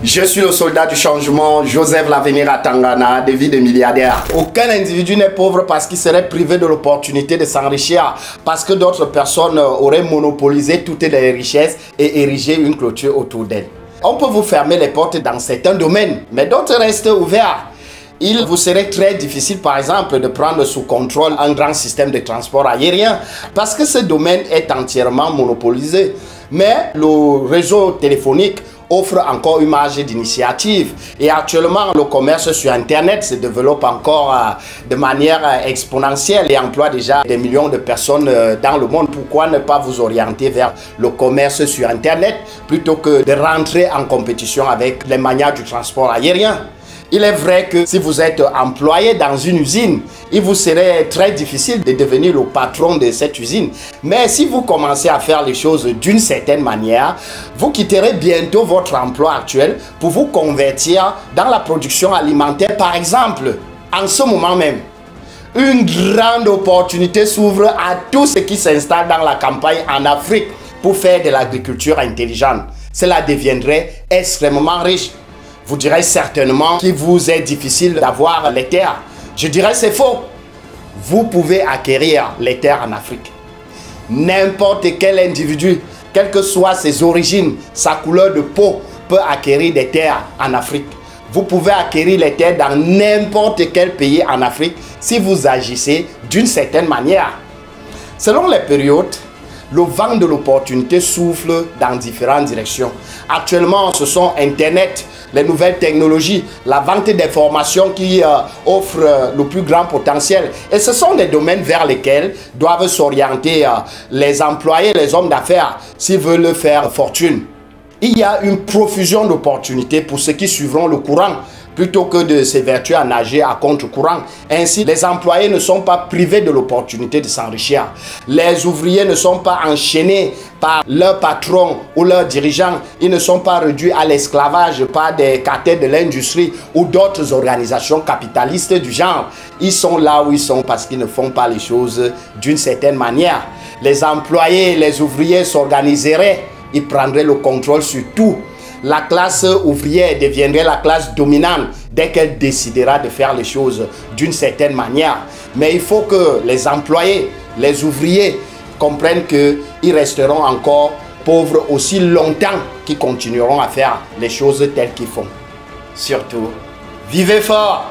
Je suis le soldat du changement, Joseph Lavenir Atangana, de vie de milliardaire. Aucun individu n'est pauvre parce qu'il serait privé de l'opportunité de s'enrichir, parce que d'autres personnes auraient monopolisé toutes les richesses et érigé une clôture autour d'elles. On peut vous fermer les portes dans certains domaines, mais d'autres restent ouverts. Il vous serait très difficile, par exemple, de prendre sous contrôle un grand système de transport aérien parce que ce domaine est entièrement monopolisé. Mais le réseau téléphonique offre encore une marge d'initiative. Et actuellement, le commerce sur Internet se développe encore de manière exponentielle et emploie déjà des millions de personnes dans le monde. Pourquoi ne pas vous orienter vers le commerce sur Internet plutôt que de rentrer en compétition avec les manières du transport aérien? Il est vrai que si vous êtes employé dans une usine, il vous serait très difficile de devenir le patron de cette usine. Mais si vous commencez à faire les choses d'une certaine manière, vous quitterez bientôt votre emploi actuel pour vous convertir dans la production alimentaire, par exemple. En ce moment même, une grande opportunité s'ouvre à tous ceux qui s'installent dans la campagne en Afrique pour faire de l'agriculture intelligente. Cela deviendrait extrêmement riche. Vous direz certainement qu'il vous est difficile d'avoir les terres. Je dirais c'est faux. Vous pouvez acquérir les terres en Afrique. N'importe quel individu, quelles que soient ses origines, sa couleur de peau, peut acquérir des terres en Afrique. Vous pouvez acquérir les terres dans n'importe quel pays en Afrique si vous agissez d'une certaine manière. Selon les périodes, le vent de l'opportunité souffle dans différentes directions. Actuellement, ce sont Internet, les nouvelles technologies, la vente d'informations qui offrent le plus grand potentiel. Et ce sont des domaines vers lesquels doivent s'orienter les employés, les hommes d'affaires, s'ils veulent faire fortune. Il y a une profusion d'opportunités pour ceux qui suivront le courant, plutôt que de s'évertuer à nager à contre-courant. Ainsi, les employés ne sont pas privés de l'opportunité de s'enrichir. Les ouvriers ne sont pas enchaînés par leur patron ou leurs dirigeants. Ils ne sont pas réduits à l'esclavage par des cartels de l'industrie ou d'autres organisations capitalistes du genre. Ils sont là où ils sont parce qu'ils ne font pas les choses d'une certaine manière. Les employés, les ouvriers s'organiseraient. Ils prendraient le contrôle sur tout. La classe ouvrière deviendrait la classe dominante dès qu'elle décidera de faire les choses d'une certaine manière. Mais il faut que les employés, les ouvriers comprennent qu'ils resteront encore pauvres aussi longtemps qu'ils continueront à faire les choses telles qu'ils font. Surtout, vivez fort!